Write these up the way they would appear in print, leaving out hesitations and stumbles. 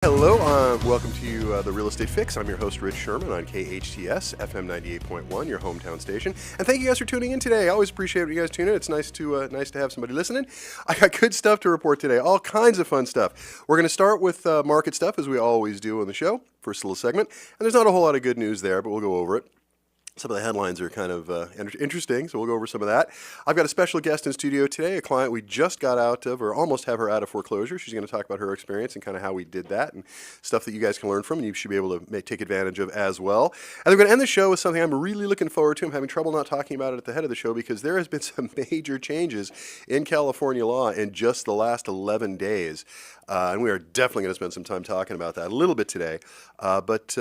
Hello, welcome to the Real Estate Fix. I'm your host, Rich Sherman, on KHTS FM 98.1, your hometown station. And thank you guys for tuning in today. I always appreciate when you guys tune in. It's nice to have somebody listening. I got good stuff to report today, all kinds of fun stuff. We're going to start with market stuff, as we always do on the show, first little segment. And there's not a whole lot of good news there, but we'll go over it. Some of the headlines are kind of interesting, so we'll go over some of that. I've got a special guest in studio today, a client we just got out of, or almost have her out of foreclosure. She's going to talk about her experience and kind of how we did that and stuff that you guys can learn from and you should be able to take advantage of as well. And we're going to end the show with something I'm really looking forward to. I'm having trouble not talking about it at the head of the show because there has been some major changes in California law in just the last 11 days. And we are definitely going to spend some time talking about that a little bit today. But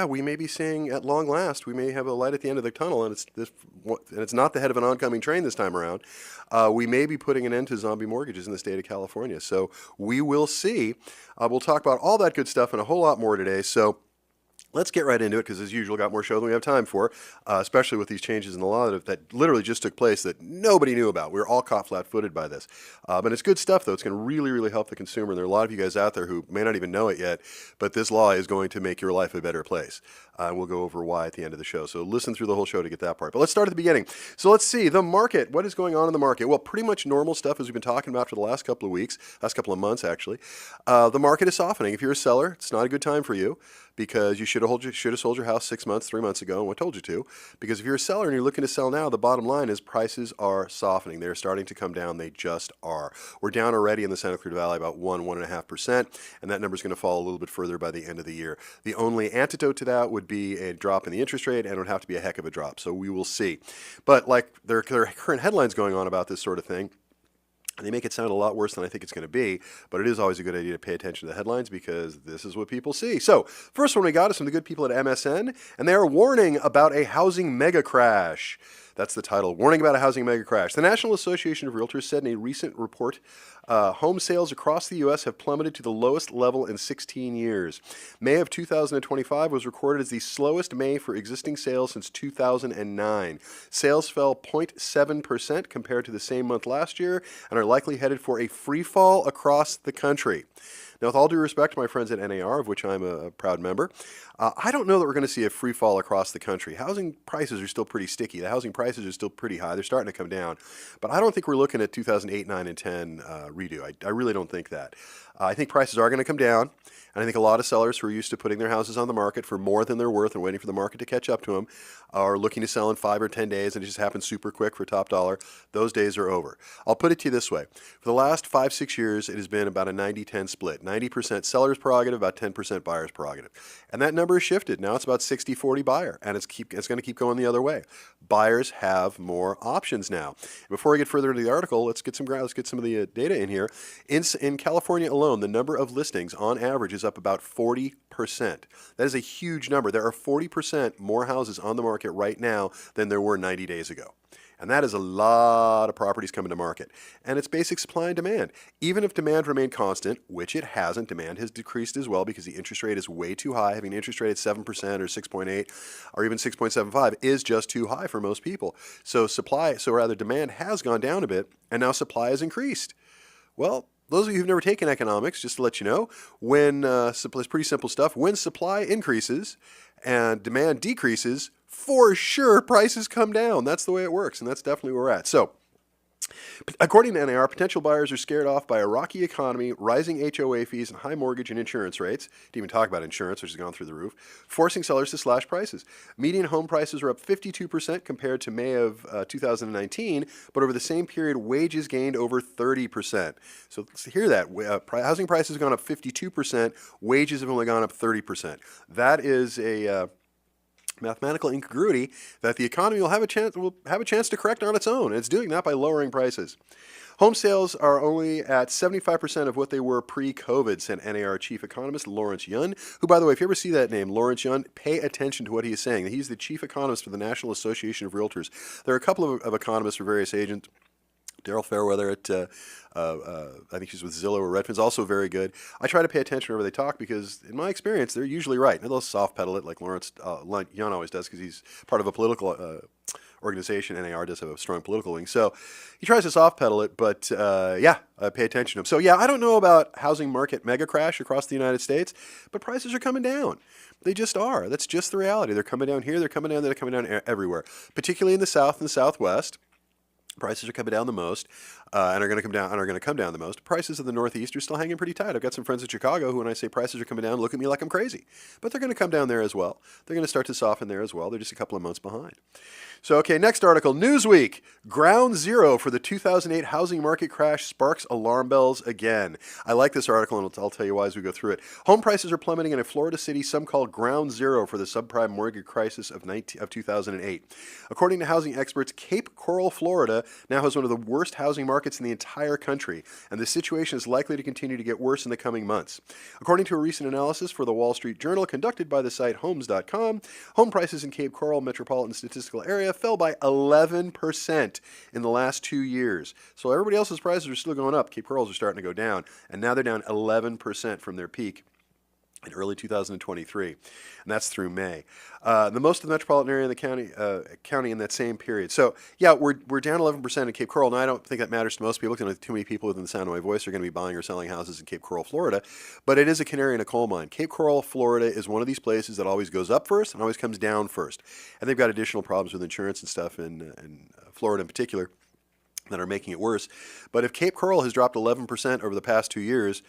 we may be seeing at long last, we may have a light at the end of the tunnel, and it's not the head of an oncoming train this time around. We may be putting an end to zombie mortgages in the state of California. So we will see. We'll talk about all that good stuff and a whole lot more today. So let's get right into it because, as usual, got more show than we have time for, especially with these changes in the law that literally just took place that nobody knew about. We were all caught flat-footed by this. But it's good stuff, though. It's going to really, really help the consumer. And there are a lot of you guys out there who may not even know it yet, but this law is going to make your life a better place. And we'll go over why at the end of the show. So listen through the whole show to get that part. But let's start at the beginning. So let's see. The market. What is going on in the market? Well, pretty much normal stuff as we've been talking about for the last couple of weeks, last couple of months, actually. The market is softening. If you're a seller, it's not a good time for you, because you should have sold your house 6 months, 3 months ago, and I told you to. Because if you're a seller and you're looking to sell now, the bottom line is prices are softening. They're starting to come down. They just are. We're down already in the Santa Cruz Valley about 1.5%, and that number is going to fall a little bit further by the end of the year. The only antidote to that would be a drop in the interest rate, and it would have to be a heck of a drop. So we will see. But like there are current headlines going on about this sort of thing. And they make it sound a lot worse than I think it's going to be, but it is always a good idea to pay attention to the headlines because this is what people see. So, first one we got is from the good people at MSN, and they are warning about a housing mega crash. That's the title, Warning About a Housing Mega Crash. The National Association of Realtors said in a recent report, home sales across the U.S. have plummeted to the lowest level in 16 years. May of 2025 was recorded as the slowest May for existing sales since 2009. Sales fell 0.7% compared to the same month last year and are likely headed for a free fall across the country. Now, with all due respect to my friends at NAR, of which I'm a proud member, I don't know that we're going to see a free fall across the country. Housing prices are still pretty sticky. The housing prices are still pretty high. They're starting to come down. But I don't think we're looking at 2008, 9, and 10 redo. I really don't think that. I think prices are going to come down. And I think a lot of sellers who are used to putting their houses on the market for more than they're worth and waiting for the market to catch up to them are looking to sell in 5 or 10 days, and it just happens super quick for top dollar. Those days are over. I'll put it to you this way. For the last 5-6 years, it has been about a 90-10 split. 90% seller's prerogative, about 10% buyer's prerogative. And that number has shifted. Now it's about 60-40 buyer, and it's going to keep going the other way. Buyers have more options now. Before I get further into the article, let's get some of the data in here. In California alone, the number of listings on average is up about 40%. That is a huge number. There are 40% more houses on the market right now than there were 90 days ago. And that is a lot of properties coming to market. And it's basic supply and demand. Even if demand remained constant, which it hasn't, demand has decreased as well because the interest rate is way too high. Having an interest rate at 7% or 6.8 or even 6.75 is just too high for most people. So demand has gone down a bit, and now supply has increased. Well, those of you who've never taken economics, just to let you know, it's pretty simple stuff. When supply increases and demand decreases, for sure, prices come down. That's the way it works, and that's definitely where we're at. So, according to NAR, potential buyers are scared off by a rocky economy, rising HOA fees, and high mortgage and insurance rates. Didn't even talk about insurance, which has gone through the roof, forcing sellers to slash prices. Median home prices are up 52% compared to May of 2019, but over the same period, wages gained over 30%. So let's hear that. Housing prices have gone up 52%, wages have only gone up 30%. That is a mathematical incongruity that the economy will have a chance to correct on its own. And it's doing that by lowering prices. Home sales are only at 75% of what they were pre-COVID, said NAR chief economist Lawrence Yun, who, by the way, if you ever see that name, Lawrence Yun, pay attention to what he is saying. He's the chief economist for the National Association of Realtors. There are a couple of economists for various agents. Daryl Fairweather at, I think she's with Zillow or Redfin's, also very good. I try to pay attention whenever they talk because, in my experience, they're usually right. And they'll soft pedal it like Lawrence Yun always does because he's part of a political organization. NAR does have a strong political wing. So he tries to soft pedal it, but pay attention to him. So yeah, I don't know about housing market mega crash across the United States, but prices are coming down. They just are. That's just the reality. They're coming down here. They're coming down everywhere, particularly in the South and the Southwest. Prices are coming down the most, and are going to come down the most. Prices in the Northeast are still hanging pretty tight. I've got some friends in Chicago who, when I say prices are coming down, look at me like I'm crazy. But they're going to come down there as well. They're going to start to soften there as well. They're just a couple of months behind. So, okay, next article, Newsweek. Ground zero for the 2008 housing market crash sparks alarm bells again. I like this article, and I'll tell you why as we go through it. Home prices are plummeting in a Florida city some call ground zero for the subprime mortgage crisis of 2008. According to housing experts, Cape Coral, Florida, now has one of the worst housing markets in the entire country, and the situation is likely to continue to get worse in the coming months. According to a recent analysis for the Wall Street Journal conducted by the site Homes.com, home prices in Cape Coral metropolitan statistical area fell by 11% in the last 2 years. So everybody else's prices are still going up. Cape Corals are starting to go down, and now they're down 11% from their peak in early 2023, and that's through May. The most of the metropolitan area in the county in that same period. So yeah, we're down 11% in Cape Coral. Now I don't think that matters to most people, because too many people within the sound of my voice are going to be buying or selling houses in Cape Coral, Florida. But it is a canary in a coal mine. Cape Coral, Florida is one of these places that always goes up first and always comes down first. And they've got additional problems with insurance and stuff in Florida in particular that are making it worse. But if Cape Coral has dropped 11% over the past 2 years,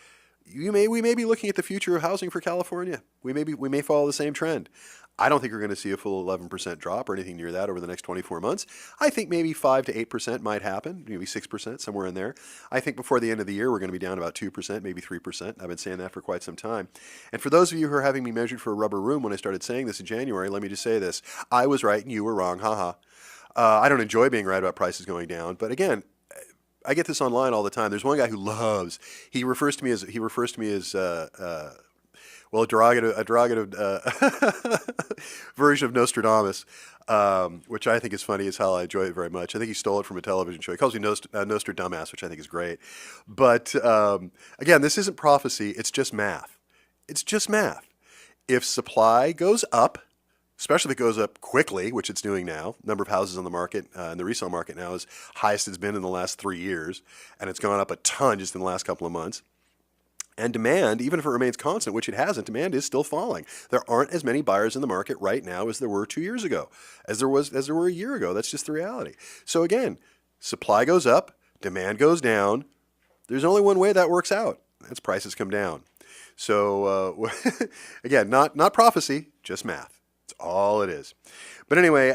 we may be looking at the future of housing for California. We may follow the same trend. I don't think we're going to see a full 11% drop or anything near that over the next 24 months. I think maybe 5 to 8% might happen, maybe 6%, somewhere in there. I think before the end of the year, we're going to be down about 2%, maybe 3%. I've been saying that for quite some time. And for those of you who are having me measured for a rubber room when I started saying this in January, let me just say this. I was right and you were wrong, haha. I don't enjoy being right about prices going down, but again, I get this online all the time. There's one guy who loves. He refers to me as a derogative version of Nostradamus, which I think is funny as hell. I enjoy it very much. I think he stole it from a television show. He calls me Nostradamus, which I think is great. But again, this isn't prophecy. It's just math. It's just math. If supply goes up, especially if it goes up quickly, which it's doing now. Number of houses on the market, in the resale market now, is highest it's been in the last 3 years, and it's gone up a ton just in the last couple of months. And demand, even if it remains constant, which it hasn't, demand is still falling. There aren't as many buyers in the market right now as there were 2 years ago, as there were a year ago. That's just the reality. So again, supply goes up, demand goes down. There's only one way that works out. That's prices come down. So again, not prophecy, just math. All it is. But anyway,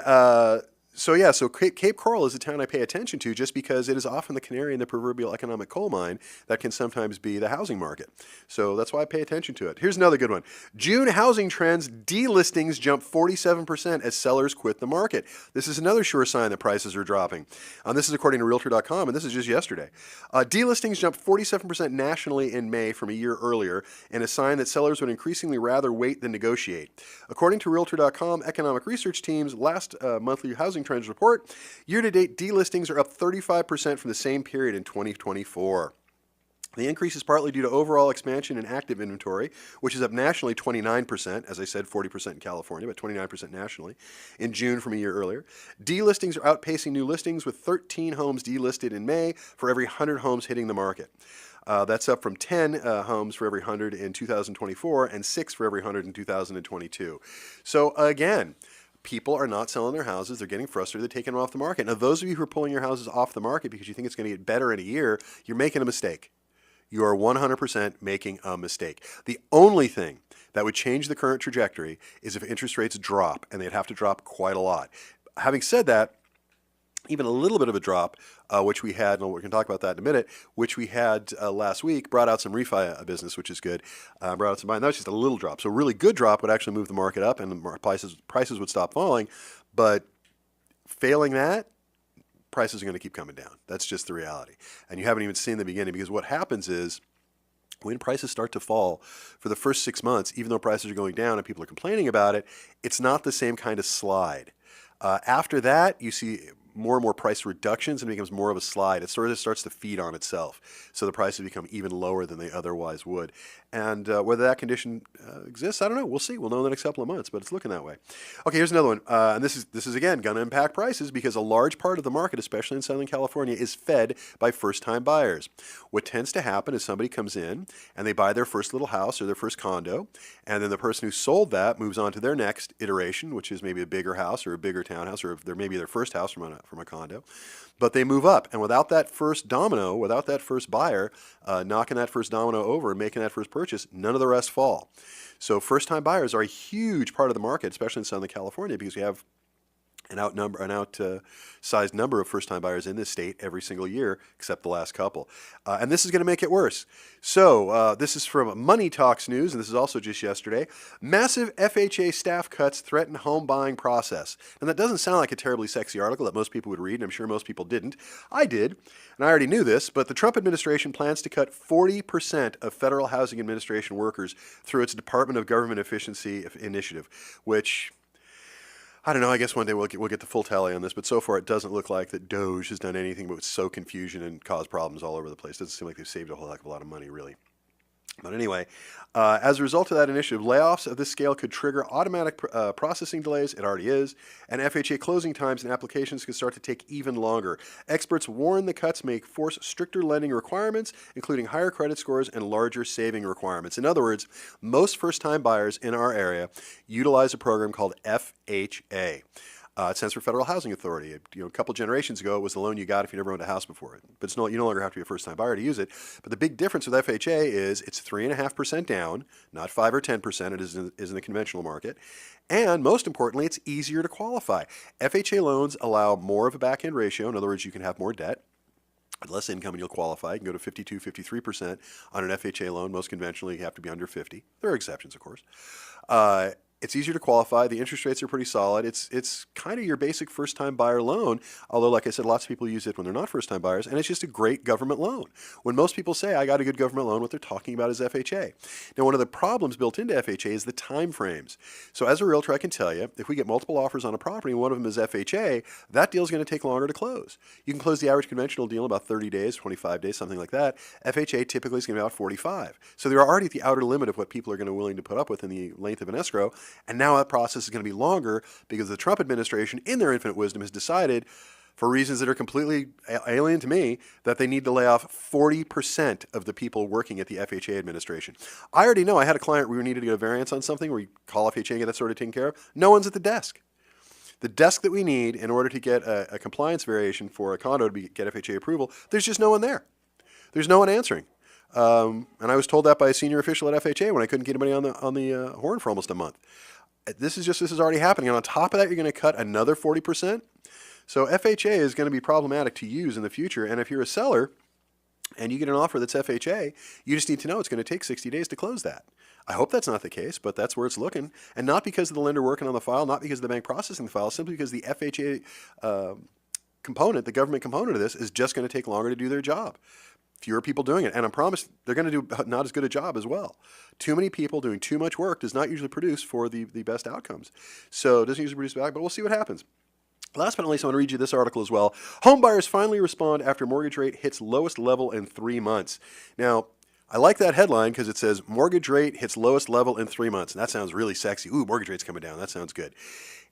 so Cape Coral is a town I pay attention to just because it is often the canary in the proverbial economic coal mine that can sometimes be the housing market. So that's why I pay attention to it. Here's another good one. June housing trends, delistings jump 47% as sellers quit the market. This is another sure sign that prices are dropping. This is according to Realtor.com, and this is just yesterday. Delistings jumped 47% nationally in May from a year earlier, and a sign that sellers would increasingly rather wait than negotiate. According to Realtor.com, economic research team's last monthly housing trends report, year-to-date delistings are up 35% from the same period in 2024. The increase is partly due to overall expansion in active inventory, which is up nationally 29%, as I said, 40% in California, but 29% nationally, in June from a year earlier. Delistings are outpacing new listings, with 13 homes delisted in May for every 100 homes hitting the market. That's up from 10 homes for every 100 in 2024 and 6 for every 100 in 2022. So again, people are not selling their houses. They're getting frustrated. They're taking them off the market. Now, those of you who are pulling your houses off the market because you think it's going to get better in a year, you're making a mistake. You are 100% making a mistake. The only thing that would change the current trajectory is if interest rates drop, and they'd have to drop quite a lot. Having said that, even a little bit of a drop, which we had, and we can talk about that in a minute, which we had last week, brought out some refi business, which is good. Brought out some buying. That was just a little drop. So a really good drop would actually move the market up, and the prices would stop falling. But failing that, prices are going to keep coming down. That's just the reality. And you haven't even seen the beginning, because what happens is when prices start to fall for the first 6 months, even though prices are going down and people are complaining about it, it's not the same kind of slide. After that, you see more and more price reductions and it becomes more of a slide. It sort of starts to feed on itself. So the prices become even lower than they otherwise would. And whether that condition exists, I don't know. We'll see. We'll know in the next couple of months, but it's looking that way. Okay, here's another one. And this is again going to impact prices because a large part of the market, especially in Southern California, is fed by first-time buyers. What tends to happen is somebody comes in and they buy their first little house or their first condo, and then the person who sold that moves on to their next iteration, which is maybe a bigger house or a bigger townhouse, or maybe their first house from a condo. But they move up, and without that first domino, without that first buyer knocking that first domino over and making that first purchase, none of the rest fall. So first-time buyers are a huge part of the market, especially in Southern California, because we have an outsized number of first-time buyers in this state every single year, except the last couple. And this is going to make it worse. So this is from Money Talks News, and this is also just yesterday. Massive FHA staff cuts threaten home buying process. And that doesn't sound like a terribly sexy article that most people would read, and I'm sure most people didn't. I did, and I already knew this, but the Trump administration plans to cut 40% of Federal Housing Administration workers through its Department of Government Efficiency initiative, which, I don't know, I guess one day we'll get the full tally on this, but so far it doesn't look like that DOGE has done anything but sow confusion and cause problems all over the place. It doesn't seem like they've saved a whole heck of a lot of money, really. But anyway, as a result of that initiative, layoffs of this scale could trigger automatic processing delays. It already is. And FHA closing times and applications could start to take even longer. Experts warn the cuts may force stricter lending requirements, including higher credit scores and larger saving requirements. In other words, most first-time buyers in our area utilize a program called FHA. It stands for Federal Housing Authority. A couple generations ago, it was the loan you got if you never owned a house before. But you no longer have to be a first-time buyer to use it. But the big difference with FHA is it's 3.5% down, not 5 or 10%. It is in the conventional market. And most importantly, it's easier to qualify. FHA loans allow more of a back-end ratio. In other words, you can have more debt. With less income and you'll qualify. You can go to 52, 53% on an FHA loan. Most conventionally, you have to be under 50. There are exceptions, of course. It's easier to qualify. The interest rates are pretty solid. It's kind of your basic first-time buyer loan, although, like I said, lots of people use it when they're not first-time buyers, and it's just a great government loan. When most people say, I got a good government loan, what they're talking about is FHA. Now, one of the problems built into FHA is the time frames. So as a realtor, I can tell you, if we get multiple offers on a property and one of them is FHA, that deal is going to take longer to close. You can close the average conventional deal in about 30 days, 25 days, something like that. FHA typically is going to be about 45. So they're already at the outer limit of what people are going to be willing to put up with in the length of an escrow. And now that process is going to be longer because the Trump administration, in their infinite wisdom, has decided, for reasons that are completely alien to me, that they need to lay off 40% of the people working at the FHA administration. I already know I had a client where we needed to get a variance on something where we call FHA and get that sort of taken care of. No one's at the desk. The desk that we need in order to get a compliance variation for a condo to get FHA approval, there's just no one there. There's no one answering. And I was told that by a senior official at FHA when I couldn't get anybody on the horn for almost a month. This is already happening. And on top of that, you're going to cut another 40%. So FHA is going to be problematic to use in the future. And if you're a seller and you get an offer that's FHA, you just need to know it's going to take 60 days to close that. I hope that's not the case, but that's where it's looking. And not because of the lender working on the file, not because of the bank processing the file, simply because the FHA component, the government component of this, is just going to take longer to do their job. Fewer people doing it. And I promise they're going to do not as good a job as well. Too many people doing too much work does not usually produce for the best outcomes. So it doesn't usually produce back, but we'll see what happens. Last but not least, I want to read you this article as well. Home buyers finally respond after mortgage rate hits lowest level in 3 months. Now, I like that headline because it says mortgage rate hits lowest level in 3 months. And that sounds really sexy. Ooh, mortgage rate's coming down. That sounds good.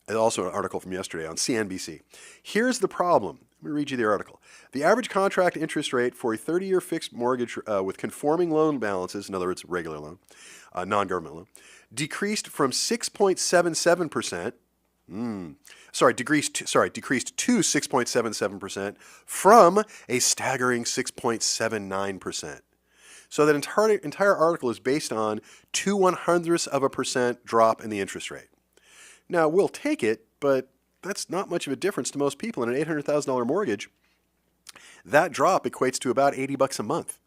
And also an article from yesterday on CNBC. Here's the problem. Let me read you the article. The average contract interest rate for a 30-year fixed mortgage with conforming loan balances, in other words, regular loan, non-government loan, decreased from 6.77%. Decreased to 6.77% from a staggering 6.79%. So that entire article is based on 0.02% drop in the interest rate. Now, we'll take it, but that's not much of a difference to most people. In an $800,000 mortgage, that drop equates to about $80 a month.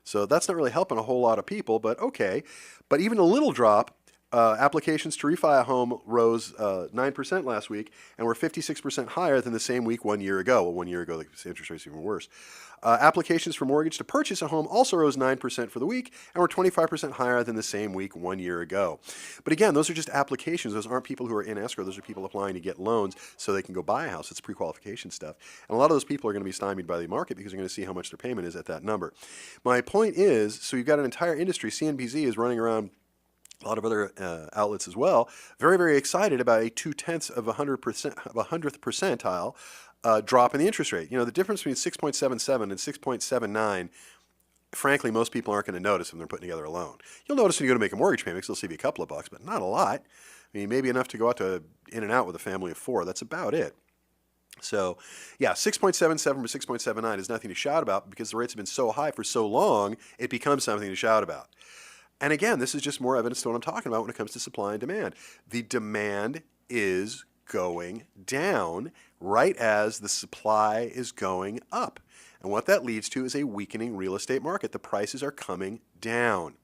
So that's not really helping a whole lot of people, but okay. But even a little drop Applications to refi a home rose 9% last week and were 56% higher than the same week 1 year ago. Well, 1 year ago, the interest rate's even worse. Applications for mortgage to purchase a home also rose 9% for the week and were 25% higher than the same week 1 year ago. But again, those are just applications. Those aren't people who are in escrow. Those are people applying to get loans so they can go buy a house. It's pre-qualification stuff. And a lot of those people are going to be stymied by the market because they're going to see how much their payment is at that number. My point is, so you've got an entire industry. CNBC is running around, a lot of other outlets as well, very, very excited about a 0.2% of 100th percentile drop in the interest rate. You know, the difference between 6.77 and 6.79, frankly, most people aren't going to notice when they're putting together a loan. You'll notice when you go to make a mortgage payment because they'll save you a couple of bucks, but not a lot. I mean, maybe enough to go out to In-N-Out with a family of 4. That's about it. So, yeah, 6.77 or 6.79 is nothing to shout about because the rates have been so high for so long, it becomes something to shout about. And again, this is just more evidence to what I'm talking about when it comes to supply and demand. The demand is going down right as the supply is going up. And what that leads to is a weakening real estate market. The prices are coming down.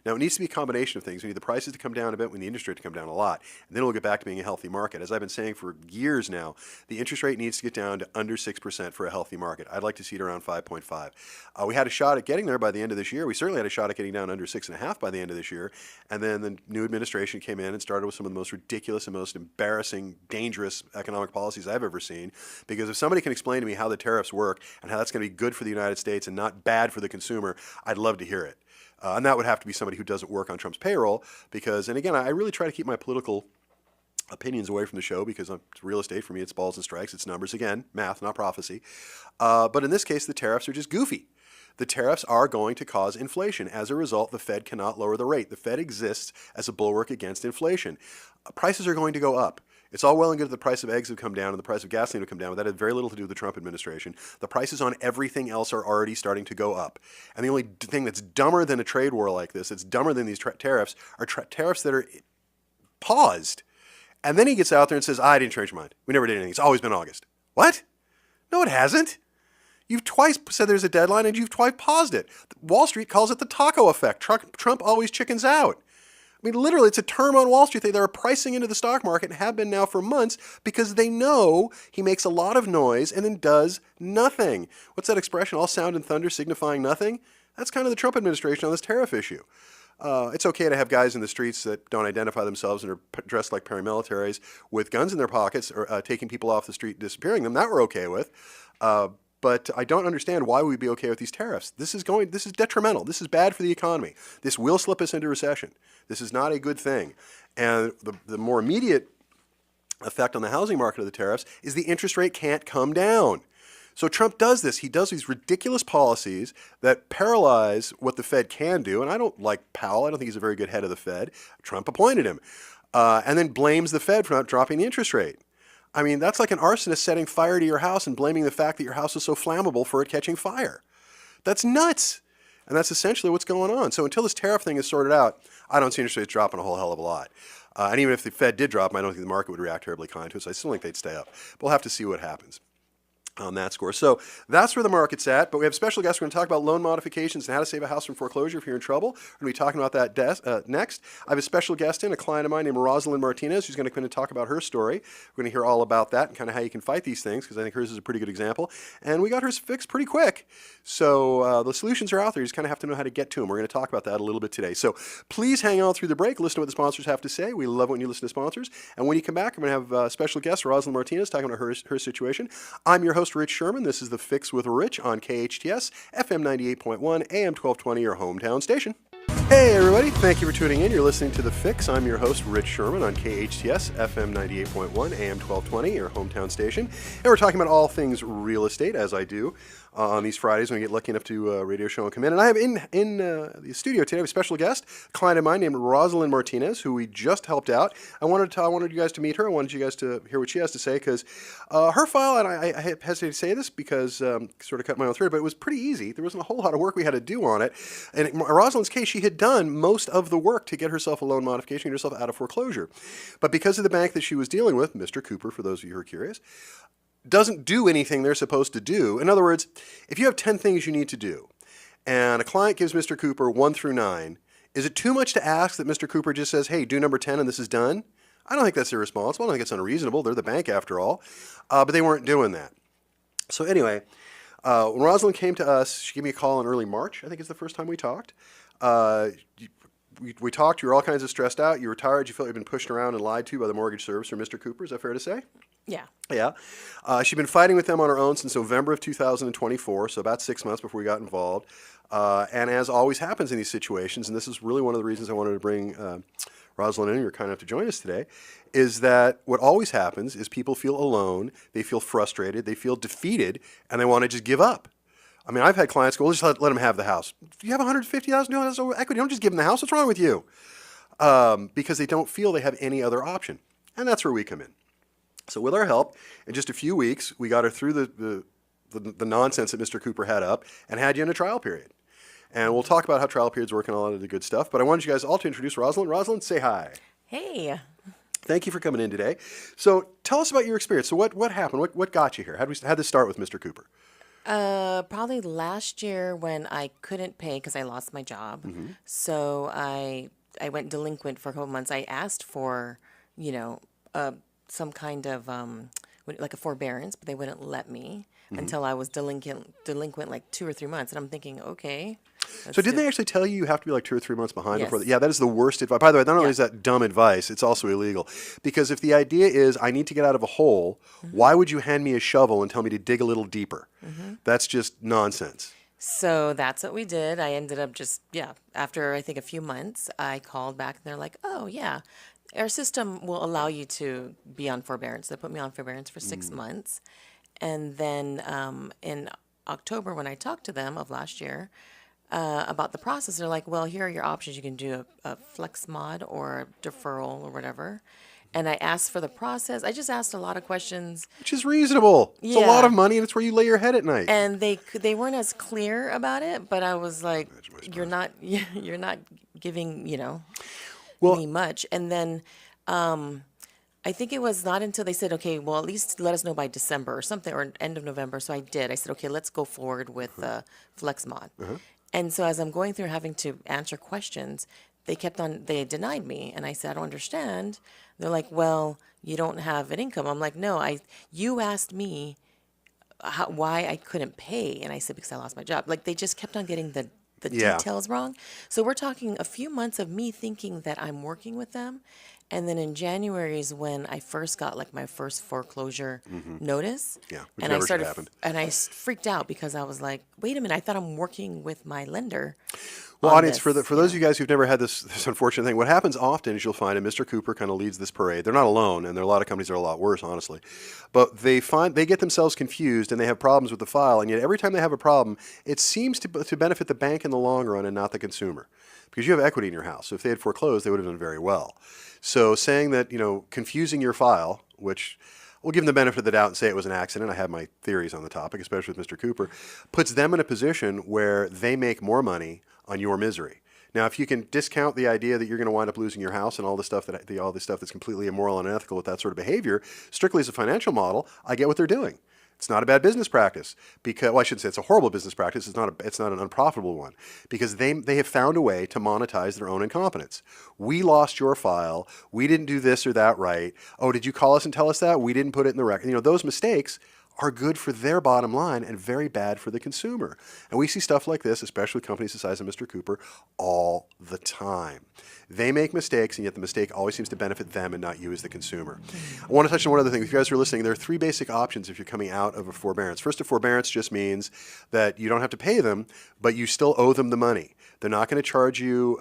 Now, it needs to be a combination of things. We need the prices to come down a bit, we need the interest rate to come down a lot, and then we'll get back to being a healthy market. As I've been saying for years now, the interest rate needs to get down to under 6% for a healthy market. I'd like to see it around 5.5. We had a shot at getting there by the end of this year. We certainly had a shot at getting down under 6.5 by the end of this year, and then the new administration came in and started with some of the most ridiculous and most embarrassing, dangerous economic policies I've ever seen, because if somebody can explain to me how the tariffs work and how that's going to be good for the United States and not bad for the consumer, I'd love to hear it. And that would have to be somebody who doesn't work on Trump's payroll because, and again, I really try to keep my political opinions away from the show because it's real estate. For me, it's balls and strikes. It's numbers. Again, math, not prophecy. But in this case, the tariffs are just goofy. The tariffs are going to cause inflation. As a result, the Fed cannot lower the rate. The Fed exists as a bulwark against inflation. Prices are going to go up. It's all well and good that the price of eggs have come down and the price of gasoline have come down, but that had very little to do with the Trump administration. The prices on everything else are already starting to go up. And the only thing that's dumber than a trade war like this, it's dumber than these tariffs, are tariffs that are paused. And then he gets out there and says, I didn't change my mind. We never did anything. It's always been August. What? No, it hasn't. You've twice said there's a deadline and you've twice paused it. Wall Street calls it the taco effect. Trump always chickens out. I mean, literally, it's a term on Wall Street. They're pricing into the stock market and have been now for months because they know he makes a lot of noise and then does nothing. What's that expression? All sound and thunder signifying nothing? That's kind of the Trump administration on this tariff issue. It's okay to have guys in the streets that don't identify themselves and are dressed like paramilitaries with guns in their pockets or taking people off the street, disappearing them. That we're okay with. But I don't understand why we'd be okay with these tariffs. This is detrimental. This is bad for the economy. This will slip us into recession. This is not a good thing. And the more immediate effect on the housing market of the tariffs is the interest rate can't come down. So Trump does this. He does these ridiculous policies that paralyze what the Fed can do. And I don't like Powell. I don't think he's a very good head of the Fed. Trump appointed him. And then blames the Fed for not dropping the interest rate. I mean, that's like an arsonist setting fire to your house and blaming the fact that your house is so flammable for it catching fire. That's nuts. And that's essentially what's going on. So until this tariff thing is sorted out, I don't see interest rates dropping a whole hell of a lot. And even if the Fed did drop them, I don't think the market would react terribly kind to it. So I still think they'd stay up. But we'll have to see what happens on that score. So that's where the market's at. But we have a special guest. We're going to talk about loan modifications and how to save a house from foreclosure if you're in trouble. We're going to be talking about that next. I have a special guest in, a client of mine named Rosalind Martinez, who's going to come in and talk about her story. We're going to hear all about that and kind of how you can fight these things, because I think hers is a pretty good example. And we got hers fixed pretty quick. So the solutions are out there. You just kind of have to know how to get to them. We're going to talk about that a little bit today. So please hang on through the break. Listen to what the sponsors have to say. We love when you listen to sponsors. And when you come back, I'm going to have special guest Rosalind Martinez talking about her situation. I'm your host, Rich Sherman. This is The Fix with Rich on KHTS, FM 98.1, AM 1220, your hometown station. Hey everybody, thank you for tuning in. You're listening to The Fix. I'm your host, Rich Sherman on KHTS, FM 98.1, AM 1220, your hometown station. And we're talking about all things real estate, as I do on these Fridays when we get lucky enough to a radio show and come in. And I have in the studio today, I have a special guest, a client of mine named Rosalind Martinez, who we just helped out. I wanted you guys to meet her. I wanted you guys to hear what she has to say, because her file, and I hesitate to say this because sort of cut my own thread, but it was pretty easy. There wasn't a whole lot of work we had to do on it. And in Rosalind's case, she had done most of the work to get herself a loan modification, get herself out of foreclosure. But because of the bank that she was dealing with, Mr. Cooper, for those of you who are curious, doesn't do anything they're supposed to do. In other words, if you have 10 things you need to do, and a client gives Mr. Cooper 1 through 9, Is it too much to ask that Mr. Cooper just says, hey, do number 10 and this is done? I don't think that's irresponsible. I don't think it's unreasonable. They're the bank after all. But they weren't doing that. So anyway, when Rosalind came to us, she gave me a call in early March, I think is the first time we talked. We talked, you were all kinds of stressed out, you were tired, you felt you'd been pushed around and lied to by the mortgage servicer, Mr. Cooper, is that fair to say? Yeah. Yeah. She'd been fighting with them on her own since November of 2024, so about 6 months before we got involved. And as always happens in these situations, and this is really one of the reasons I wanted to bring Rosalind in, you're kind enough to join us today, is that what always happens is people feel alone, they feel frustrated, they feel defeated, and they want to just give up. I mean, I've had clients go, well, just let them have the house. If you have $150,000 of equity, don't just give them the house. What's wrong with you? Because they don't feel they have any other option. And that's where we come in. So with our help, in just a few weeks, we got her through the nonsense that Mr. Cooper had up and had you in a trial period. And we'll talk about how trial periods work and all of the good stuff. But I wanted you guys all to introduce Rosalind. Rosalind, say hi. Hey. Thank you for coming in today. So tell us about your experience. So what happened? What got you here? How'd this start with Mr. Cooper? Probably last year when I couldn't pay because I lost my job. So I went delinquent for a couple months. I asked for, some kind of like a forbearance, but they wouldn't let me until I was delinquent like 2 or 3 months. And I'm thinking, okay. So did they actually tell you have to be like 2 or 3 months behind before Yes. that? Yeah, that is the worst advice. By the way, not only is that dumb advice, it's also illegal. Because if the idea is I need to get out of a hole, why would you hand me a shovel and tell me to dig a little deeper? That's just nonsense. So that's what we did. I ended up after I think a few months, I called back and they're like, oh, yeah, our system will allow you to be on forbearance. They put me on forbearance for 6 months. And then in October, when I talked to them of last year about the process, they're like, well, here are your options. You can do a flex mod or a deferral or whatever. And I asked for the process. I just asked a lot of questions. Which is reasonable. It's a lot Yeah. of money, and it's where you lay your head at night. And they weren't as clear about it, but I was like, you're not giving, me much. And then I think it was not until they said, okay, well, at least let us know by December or something, or end of November. So I did. I said, okay, let's go forward with Flex Mod. And so as I'm going through having to answer questions, they denied me. And I said, I don't understand. They're like, well, you don't have an income. I'm like, no, you asked me why I couldn't pay. And I said, because I lost my job. Like, they just kept on getting the Yeah. details wrong. So we're talking a few months of me thinking that I'm working with them. And then in January is when I first got like my first foreclosure notice. Yeah, which and never I should started have happened. and I freaked out because I was like, wait a minute, I thought I'm working with my lender. Well, on audience, for this. those of you guys who've never had this unfortunate thing, what happens often is you'll find, and Mr. Cooper kind of leads this parade. They're not alone, and there are a lot of companies that are a lot worse, honestly. But they get themselves confused, and they have problems with the file, and yet every time they have a problem, it seems to benefit the bank in the long run and not the consumer. Because you have equity in your house. So if they had foreclosed, they would have done very well. So saying that, confusing your file, which we'll give them the benefit of the doubt and say it was an accident. I have my theories on the topic, especially with Mr. Cooper, puts them in a position where they make more money on your misery. Now, if you can discount the idea that you're going to wind up losing your house and all the stuff that's completely immoral and unethical with that sort of behavior, strictly as a financial model, I get what they're doing. It's not a bad business practice because, well, I shouldn't say it's a horrible business practice. It's not an unprofitable one because they have found a way to monetize their own incompetence. We lost your file. We didn't do this or that right. Oh, did you call us and tell us that? We didn't put it in the record. Those mistakes are good for their bottom line and very bad for the consumer. And we see stuff like this, especially with companies the size of Mr. Cooper, all the time. They make mistakes, and yet the mistake always seems to benefit them and not you as the consumer. I want to touch on one other thing. If you guys are listening, there are 3 basic options if you're coming out of a forbearance. First, a forbearance just means that you don't have to pay them, but you still owe them the money. They're not going to charge you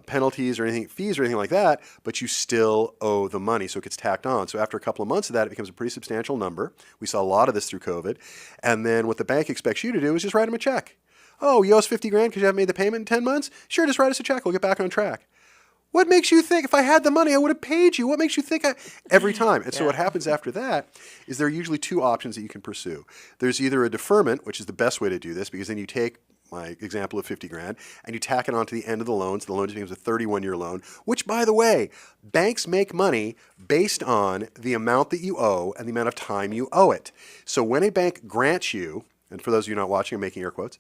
penalties or fees or anything like that, but you still owe the money, so it gets tacked on. So after a couple of months of that, it becomes a pretty substantial number. We saw a lot of this through COVID. And then what the bank expects you to do is just write them a check. Oh, you owe us $50,000 because you haven't made the payment in 10 months? Sure, just write us a check. We'll get back on track. What makes you think if I had the money, I would have paid you? What makes you think every time? And so what happens after that is there are usually 2 options that you can pursue. There's either a deferment, which is the best way to do this, because then you take my example of $50,000 and you tack it on to the end of the loan. So the loan just becomes a 31-year loan, which, by the way, banks make money based on the amount that you owe and the amount of time you owe it. So when a bank grants you, and for those of you not watching, I'm making air quotes,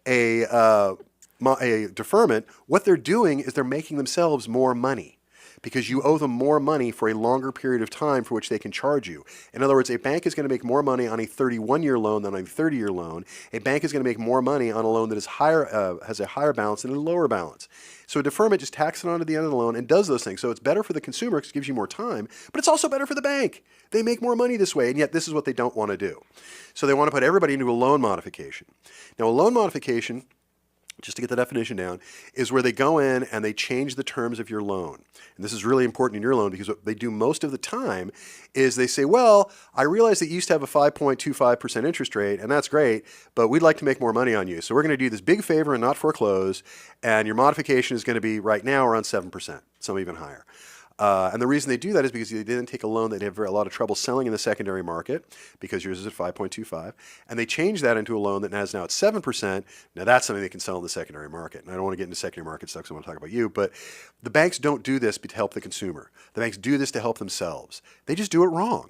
a a deferment, what they're doing is they're making themselves more money because you owe them more money for a longer period of time for which they can charge you. In other words, a bank is going to make more money on a 31-year loan than on a 30-year loan. A bank is going to make more money on a loan that is higher, has a higher balance than a lower balance. So a deferment just tacks it on to the end of the loan and does those things. So it's better for the consumer because it gives you more time, but it's also better for the bank. They make more money this way, and yet this is what they don't want to do. So they want to put everybody into a loan modification. Now, a loan modification, just to get the definition down, is where they go in and they change the terms of your loan. And this is really important in your loan because what they do most of the time is they say, well, I realize that you used to have a 5.25% interest rate, and that's great, but we'd like to make more money on you. So we're going to do this big favor and not foreclose, and your modification is going to be right now around 7%, some even higher. And the reason they do that is because they didn't take a loan that they have a lot of trouble selling in the secondary market because yours is at 5.25, and they change that into a loan that is now at 7%. Now that's something they can sell in the secondary market. And I don't want to get into secondary market stuff because I want to talk about you, but the banks don't do this to help the consumer. The banks do this to help themselves. They just do it wrong.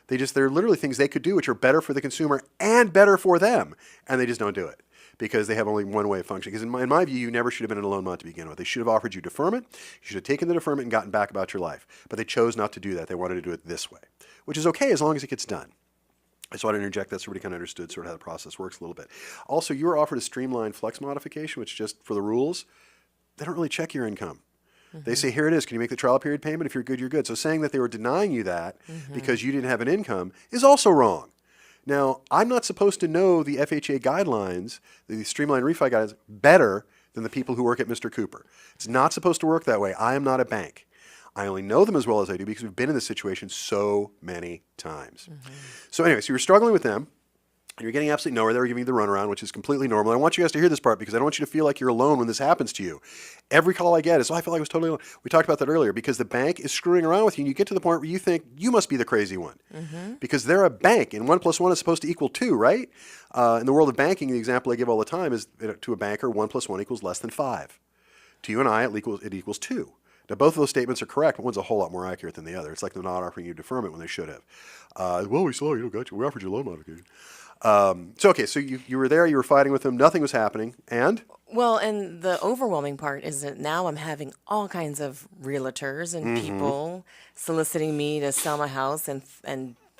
They're literally things they could do which are better for the consumer and better for them, and they just don't do it because they have only one way of functioning. Because in my view, you never should have been in a loan mod to begin with. They should have offered you deferment. You should have taken the deferment and gotten back about your life. But they chose not to do that. They wanted to do it this way, which is okay as long as it gets done. I just want to interject that so everybody kind of understood sort of how the process works a little bit. Also, you were offered a streamlined flex modification, which just for the rules, they don't really check your income. Mm-hmm. They say, here it is. Can you make the trial period payment? If you're good, you're good. So saying that they were denying you that because you didn't have an income is also wrong. Now, I'm not supposed to know the FHA guidelines, the streamlined refi guidelines, better than the people who work at Mr. Cooper. It's not supposed to work that way. I am not a bank. I only know them as well as I do because we've been in this situation so many times. So anyway, so you were struggling with them. And you're getting absolutely nowhere. They were giving you the runaround, which is completely normal. I want you guys to hear this part because I don't want you to feel like you're alone when this happens to you. Every call I get is, I feel like I was totally alone. We talked about that earlier because the bank is screwing around with you and you get to the point where you think you must be the crazy one because they're a bank and 1 + 1 is supposed to equal 2, right? In the world of banking, the example I give all the time is to a banker, 1 + 1 equals less than 5. To you and I, it equals 2. Now, both of those statements are correct, but one's a whole lot more accurate than the other. It's like they're not offering you deferment when they should have. Well, we saw you, got you. We offered you a loan modification. So you were there, you were fighting with them, nothing was happening, and? Well, and the overwhelming part is that now I'm having all kinds of realtors and people soliciting me to sell my house and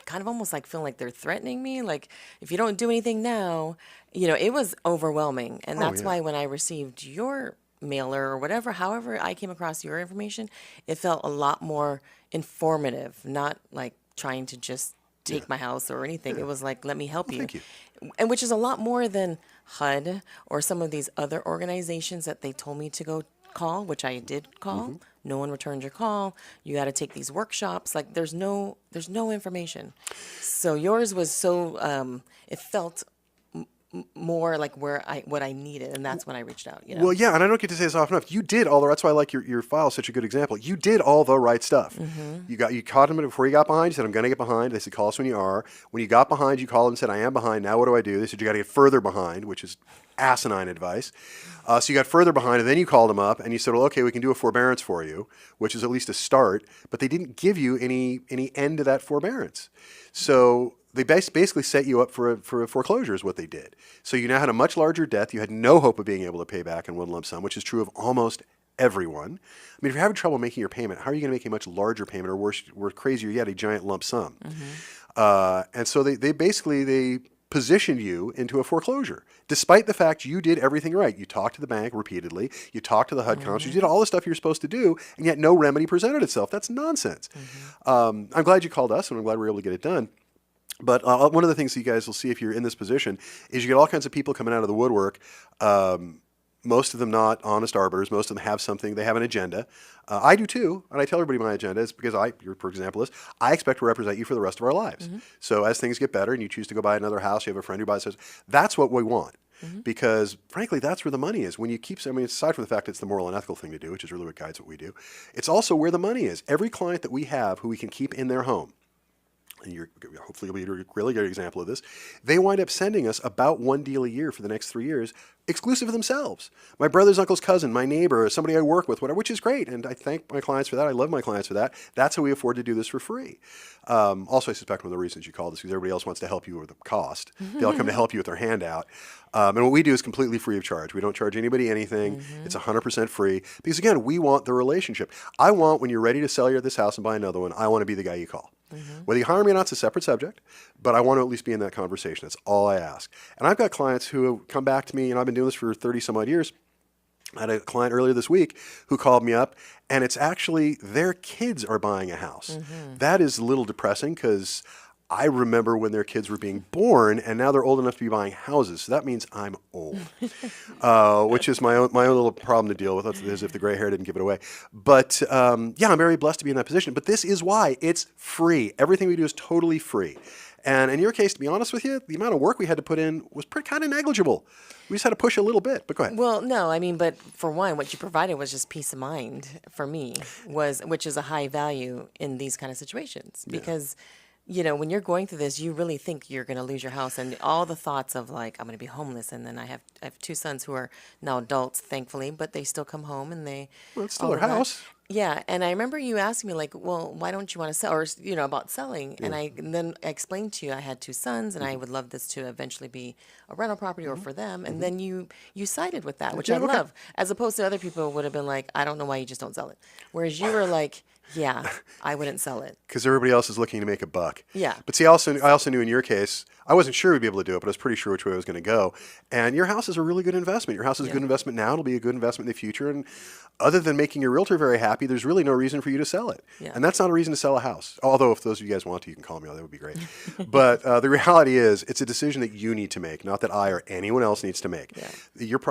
kind of almost like feeling like they're threatening me. Like, if you don't do anything now, it was overwhelming. And that's why when I received your mailer or whatever, however I came across your information, it felt a lot more informative, not like trying to just take my house or anything. It was like, let me help you. Thank you. And which is a lot more than HUD or some of these other organizations that they told me to go call, which I did call. No one returned your call. You got to take these workshops. Like there's no information. So yours was so it felt more like what I needed, and that's when I reached out. Well, yeah, and I don't get to say this often enough. You did all the. That's why I like your file. Such a good example. You did all the right stuff. You caught them before you got behind. You said, "I'm going to get behind." They said, "Call us when you are." When you got behind, you called them and said, "I am behind. Now what do I do?" They said, "You got to get further behind," which is asinine advice. So you got further behind, and then you called them up and you said, "Well, okay, we can do a forbearance for you," which is at least a start. But they didn't give you any end to that forbearance. So they basically set you up for a foreclosure is what they did. So you now had a much larger debt. You had no hope of being able to pay back in one lump sum, which is true of almost everyone. I mean, if you're having trouble making your payment, how are you going to make a much larger payment or worse, crazier yet, a giant lump sum? And so they basically positioned you into a foreclosure, despite the fact you did everything right. You talked to the bank repeatedly. You talked to the HUD counsel. You did all the stuff you're supposed to do, and yet no remedy presented itself. That's nonsense. I'm glad you called us, and I'm glad we were able to get it done. But one of the things that you guys will see if you're in this position is you get all kinds of people coming out of the woodwork, most of them not honest arbiters. Most of them have something. They have an agenda. I do too, and I tell everybody my agenda is because for example, I expect to represent you for the rest of our lives. So as things get better and you choose to go buy another house, you have a friend who buys it, that's what we want. Because frankly, that's where the money is. When you keep, aside from the fact it's the moral and ethical thing to do, which is really what guides what we do, it's also where the money is. Every client that we have who we can keep in their home, and hopefully you'll be a really good example of this, they wind up sending us about one deal a year for the next 3 years, exclusive of themselves. My brother's uncle's cousin, my neighbor, somebody I work with, whatever, which is great. And I thank my clients for that. I love my clients for that. That's how we afford to do this for free. Also, I suspect one of the reasons you call this because everybody else wants to help you with the cost. They all come to help you with their handout. And what we do is completely free of charge. We don't charge anybody anything. It's 100% free because, again, we want the relationship. I want, when you're ready to sell this house and buy another one, I want to be the guy you call. Whether you hire me or not, it's a separate subject, but I want to at least be in that conversation. That's all I ask. And I've got clients who have come back to me, and I've been doing this for 30 some odd years. I had a client earlier this week who called me up, and it's actually their kids are buying a house. That is a little depressing because I remember when their kids were being born, and now they're old enough to be buying houses. So that means I'm old, which is my own little problem to deal with, as if the gray hair didn't give it away. But yeah, I'm very blessed to be in that position. But this is why it's free. Everything we do is totally free. And in your case, to be honest with you, the amount of work we had to put in was kind of negligible. We just had to push a little bit. But go ahead. Well, no, I mean, but for one, what you provided was just peace of mind for me, which is a high value in these kind of situations because. You know, when you're going through this, you really think you're going to lose your house, and all the thoughts of like, I'm going to be homeless, and then I have 2 sons who are now adults, thankfully, but they still come home and Well, it's still their house. Yeah, and I remember you asking me like, well, why don't you want to sell, or about selling? Yeah. And then I explained to you I had 2 sons, and I would love this to eventually be a rental property or for them, and then you sided with that, which I love, as opposed to other people would have been like, I don't know why you just don't sell it, whereas you were like. Yeah, I wouldn't sell it. Because everybody else is looking to make a buck. Yeah. But see, I also knew in your case, I wasn't sure we'd be able to do it, but I was pretty sure which way I was going to go. And your house is a really good investment. Your house is a good investment now. It'll be a good investment in the future. And other than making your realtor very happy, there's really no reason for you to sell it. Yeah. And that's not a reason to sell a house. Although if those of you guys want to, you can call me. That would be great. But the reality is, it's a decision that you need to make, not that I or anyone else needs to make. Yeah.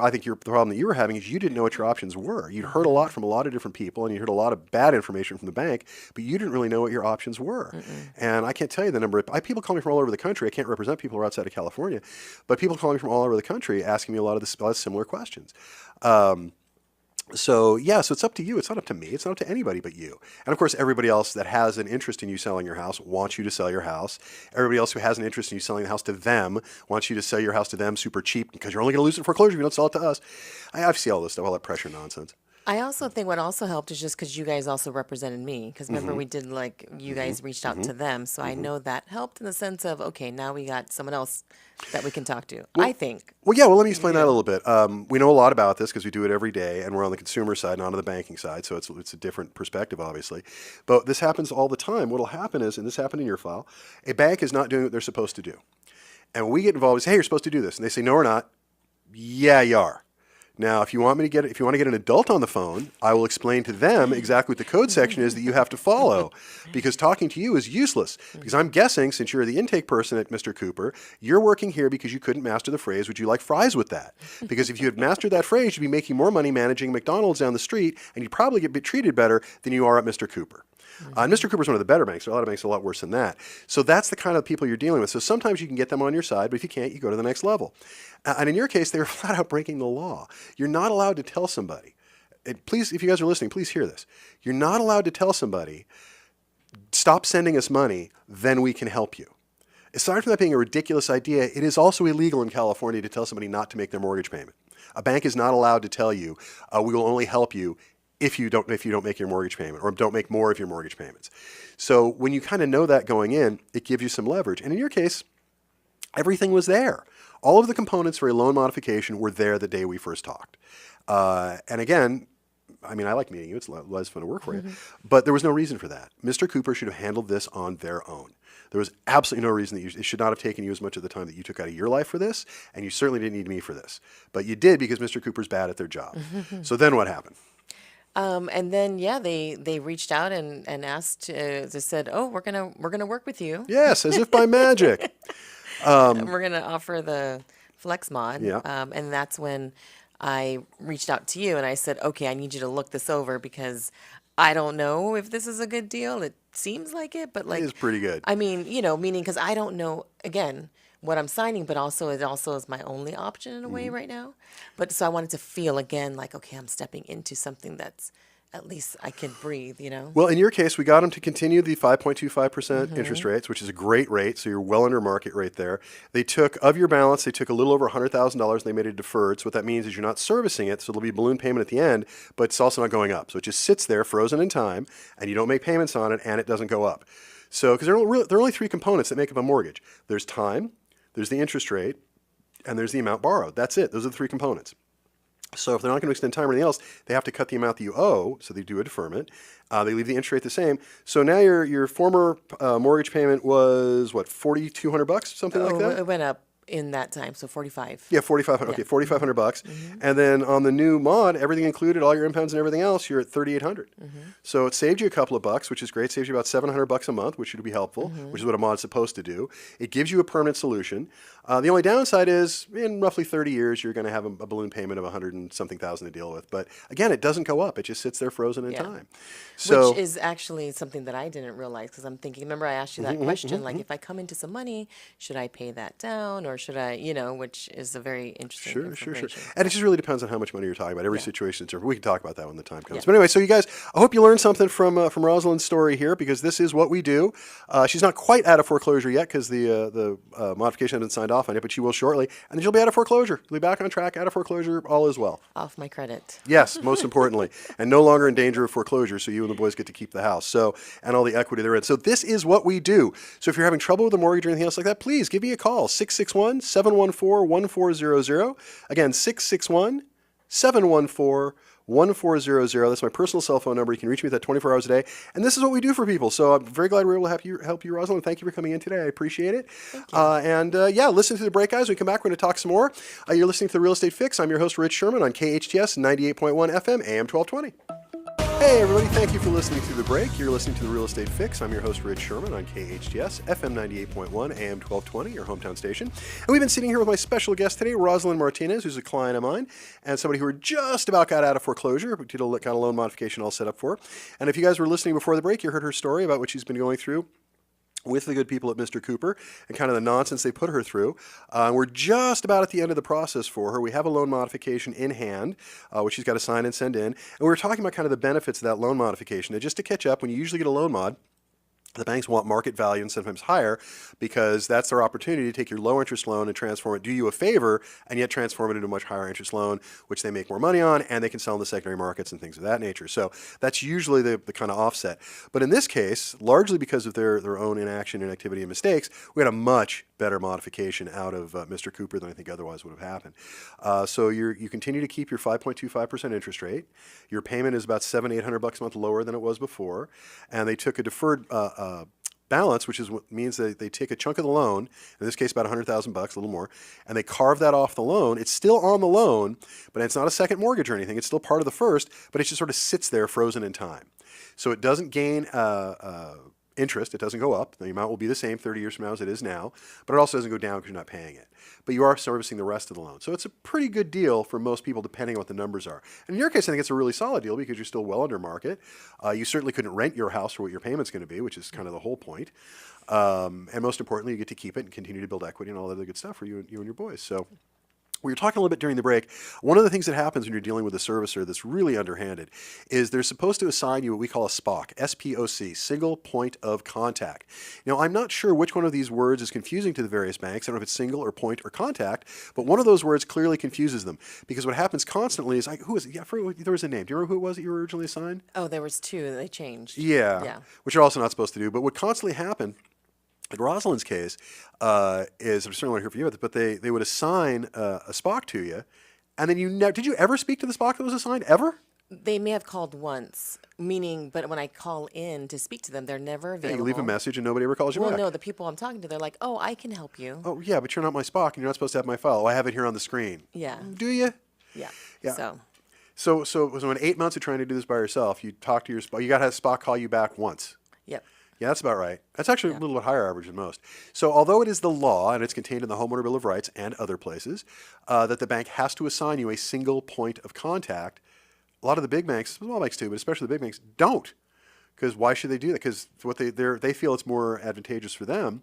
I think the problem that you were having is you didn't know what your options were. You'd heard a lot from a lot of different people, and you heard a lot of bad information from the bank, but you didn't really know what your options were. And I can't tell you the number of people call me from all over the country. I can't represent people who are outside of California, but people call me from all over the country asking me a lot of similar questions. So it's up to you. It's not up to me. It's not up to anybody but you. And of course, everybody else that has an interest in you selling your house wants you to sell your house. Everybody else who has an interest in you selling the house to them wants you to sell your house to them super cheap because you're only going to lose it in foreclosure if you don't sell it to us. I see all this stuff, all that pressure nonsense. I also think what also helped is just because you guys also represented me. Because remember, we did you guys reached out to them. So I know that helped in the sense of, okay, now we got someone else that we can talk to. I think. Well, let me explain that a little bit. We know a lot about this because we do it every day, and we're on the consumer side, not on the banking side. So it's a different perspective, obviously. But this happens all the time. What will happen is, and this happened in your file, a bank is not doing what they're supposed to do. And when we get involved, we say, hey, you're supposed to do this. And they say, no, we're not. Yeah, you are. Now, if you want to get an adult on the phone, I will explain to them exactly what the code section is that you have to follow, because talking to you is useless. Because I'm guessing, since you're the intake person at Mr. Cooper, you're working here because you couldn't master the phrase, would you like fries with that? Because if you had mastered that phrase, you'd be making more money managing McDonald's down the street, and you'd probably get treated better than you are at Mr. Cooper. And Mr. Cooper's one of the better banks. There are a lot of banks a lot worse than that. So that's the kind of people you're dealing with. So sometimes you can get them on your side, but if you can't, you go to the next level. And in your case, they were flat out breaking the law. You're not allowed to tell somebody. Please, if you guys are listening, please hear this. You're not allowed to tell somebody, stop sending us money, then we can help you. Aside from that being a ridiculous idea, it is also illegal in California to tell somebody not to make their mortgage payment. A bank is not allowed to tell you, we will only help you if you don't make your mortgage payment or don't make more of your mortgage payments. So when you kind of know that going in, it gives you some leverage. And in your case, everything was there. All of the components for a loan modification were there the day we first talked. And again, I mean, I like meeting you. It's less fun to work for you. But there was no reason for that. Mr. Cooper should have handled this on their own. There was absolutely no reason that it should not have taken you as much of the time that you took out of your life for this, and you certainly didn't need me for this. But you did because Mr. Cooper's bad at their job. So then what happened? And then they reached out and asked. They said, "Oh, we're gonna work with you. Yes, as if by magic. We're gonna offer the Flex Mod." Yeah. And that's when I reached out to you and I said, "Okay, I need you to look this over because I don't know if this is a good deal. It seems like it, but like It is pretty good. I mean, meaning because I don't know again." What I'm signing, but also it also is my only option in a way right now. But so I wanted to feel again like, okay, I'm stepping into something that's at least I could breathe, you know? Well, in your case, we got them to continue the 5.25% interest rates, which is a great rate. So you're well under market rate there. They took, of your balance, they took a little over $100,000 and they made it deferred. So what that means is you're not servicing it. So there'll be a balloon payment at the end, but it's also not going up. So it just sits there frozen in time and you don't make payments on it and it doesn't go up. So, because there are only three components that make up a mortgage. There's time, there's the interest rate, and there's the amount borrowed. That's it. Those are the three components. So if they're not going to extend time or anything else, they have to cut the amount that you owe, so they do a deferment. They leave the interest rate the same. So now your former mortgage payment was, what, $4,200, something like that? It went up in that time, so 45. Yeah, 4,500. Okay, $4,500. And then on the new mod, everything included, all your impounds and everything else, you're at 3,800. So it saved you a couple of bucks, which is great. Saves you about $700 a month, which should be helpful, which is what a mod's supposed to do. It gives you a permanent solution. The only downside is in roughly 30 years, you're going to have a balloon payment of 100 and something thousand to deal with. But again, it doesn't go up. It just sits there frozen in time. So, which is actually something that I didn't realize because I'm thinking, remember I asked you that question, like if I come into some money, should I pay that down or should I, you know, which is a very interesting Sure. information. And it just really depends on how much money you're talking about. Every situation is different. We can talk about that when the time comes. Yeah. But anyway, so you guys, I hope you learned something from Rosalind's story here because this is what we do. She's not quite out of foreclosure yet because the modification hasn't signed off on it, but she will shortly. And then she'll be out of foreclosure. You'll be back on track, out of foreclosure, all is well. Off my credit. Yes, most importantly, and no longer in danger of foreclosure, so you and the boys get to keep the house. So, and all the equity they're in. So this is what we do. So if you're having trouble with a mortgage or anything else like that, please give me a call, 661-714-1400. Again, 661-714-1400. That's my personal cell phone number. You can reach me at that 24 hours a day. And this is what we do for people. So I'm very glad we were able to help you, Rosalind. Thank you for coming in today. I appreciate it. Yeah, listen to the break, guys. When we come back, we're going to talk some more. You're listening to The Real Estate Fix. I'm your host, Rich Sherman, on KHTS 98.1 FM, AM 1220. Hey everybody, thank you for listening to The Break. You're listening to The Real Estate Fix. I'm your host, Rich Sherman, on KHTS, FM 98.1, AM 1220, your hometown station. And we've been sitting here with my special guest today, Rosalind Martinez, who's a client of mine, and somebody who we just about got out of foreclosure, but got a loan modification all set up for. And if you guys were listening before the break, you heard her story about what she's been going through with the good people at Mr. Cooper and kind of the nonsense they put her through. We're just about at the end of the process for her. We have a loan modification in hand, which she's got to sign and send in. And we were talking about kind of the benefits of that loan modification. And just to catch up, when you usually get a loan mod, the banks want market value and sometimes higher because that's their opportunity to take your low interest loan and transform it, do you a favor, and yet transform it into a much higher interest loan, which they make more money on, and they can sell in the secondary markets and things of that nature. So that's usually the kind of offset. But in this case, largely because of their own inaction, inactivity, and mistakes, we had a much better modification out of Mr. Cooper than I think otherwise would have happened. So you continue to keep your 5.25% interest rate. Your payment is about $700-800 a month lower than it was before, and they took a deferred balance, which is what means that they take a chunk of the loan, in this case about $100,000, a little more, and they carve that off the loan. It's still on the loan, but it's not a second mortgage or anything. It's still part of the first, but it just sort of sits there frozen in time. So it doesn't gain interest. It doesn't go up. The amount will be the same 30 years from now as it is now, but it also doesn't go down because you're not paying it. But you are servicing the rest of the loan. So it's a pretty good deal for most people depending on what the numbers are. And in your case, I think it's a really solid deal because you're still well under market. You certainly couldn't rent your house for what your payment's going to be, which is kind of the whole point. And most importantly, you get to keep it and continue to build equity and all that other good stuff for you and your boys. So we were talking a little bit during the break. One of the things that happens when you're dealing with a servicer that's really underhanded is they're supposed to assign you what we call a SPOC, S-P-O-C, single point of contact. Now, I'm not sure which one of these words is confusing to the various banks. I don't know if it's single or point or contact, but one of those words clearly confuses them because what happens constantly is, who is it? Yeah, there was a name. Do you remember who it was that you were originally assigned? Oh, there was two. They changed. Yeah, which you're also not supposed to do. But what constantly happened in Rosalind's case, is, I'm certainly want to hear from you about this, but they would assign a SPOC to you, and then did you ever speak to the SPOC that was assigned, ever? They may have called once, but when I call in to speak to them, they're never available. And you leave a message and nobody ever calls you back. Well, no, the people I'm talking to, they're like, oh, I can help you. Oh, yeah, but you're not my SPOC, and you're not supposed to have my file. Oh, I have it here on the screen. Yeah. Do you? Yeah. So in 8 months of trying to do this by yourself, you talk to your SPOC, you got to have SPOC call you back once. Yep. Yeah, that's about right. That's actually a little bit higher average than most. So although it is the law, and it's contained in the Homeowner Bill of Rights and other places, that the bank has to assign you a single point of contact, a lot of the big banks, small banks too, but especially the big banks, don't. Because why should they do that? Because they feel it's more advantageous for them,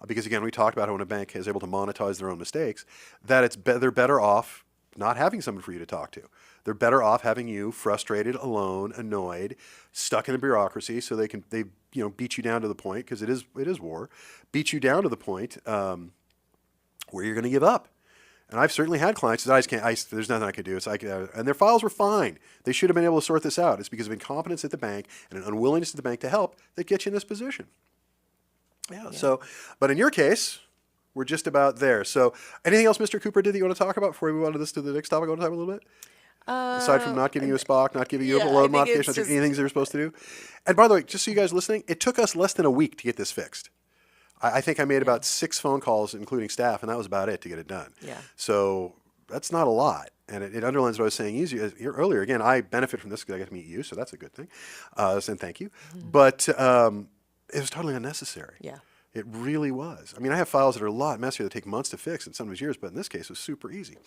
because again, we talked about how when a bank is able to monetize their own mistakes, that they're better off not having someone for you to talk to. They're better off having you frustrated, alone, annoyed, stuck in a bureaucracy, so they beat you down to the point, because it is war, beat you down to the point where you're going to give up. And I've certainly had clients that there's nothing I could do. And their files were fine. They should have been able to sort this out. It's because of incompetence at the bank and an unwillingness at the bank to help that gets you in this position. Yeah. So, but in your case, we're just about there. So, anything else Mr. Cooper did that you want to talk about before we move on to the next topic? I want to talk a little bit. Aside from not giving you a SPOC, not giving you a load modification, anything they're supposed to do. And by the way, just so you guys listening, it took us less than a week to get this fixed. I think I made about 6 phone calls, including staff, and that was about it to get it done. Yeah. So that's not a lot. And it underlines what I was saying earlier. Again, I benefit from this because I get to meet you, so that's a good thing. And thank you. Mm-hmm. But it was totally unnecessary. Yeah. It really was. I mean, I have files that are a lot messier that take months to fix, and sometimes years, but in this case, it was super easy.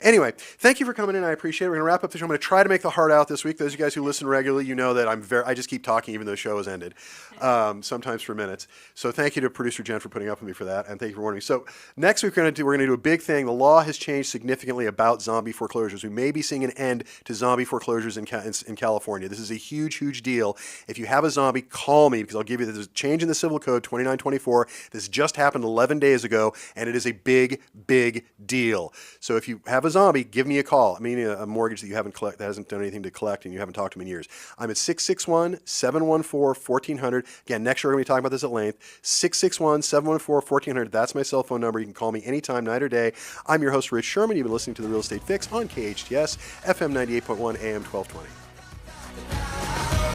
Anyway, thank you for coming in. I appreciate it. We're going to wrap up the show. I'm going to try to make the heart out this week. Those of you guys who listen regularly, you know that I just keep talking even though the show has ended, sometimes for minutes. So thank you to producer Jen for putting up with me for that, and thank you for warning me. So next week, we're going to do a big thing. The law has changed significantly about zombie foreclosures. We may be seeing an end to zombie foreclosures in California. This is a huge, huge deal. If you have a zombie, call me, because I'll give you, there's a change in the Civil Code 2924. This just happened 11 days ago, and it is a big, big deal. So if you have a zombie, give me a call. I mean, a mortgage that you haven't that hasn't done anything to collect, and you haven't talked to them in years. I'm at 661-714-1400. Again, next year we're going to be talking about this at length. 661-714-1400. That's my cell phone number. You can call me anytime, night or day. I'm your host, Rich Sherman. You've been listening to The Real Estate Fix on KHTS, FM 98.1, AM 1220.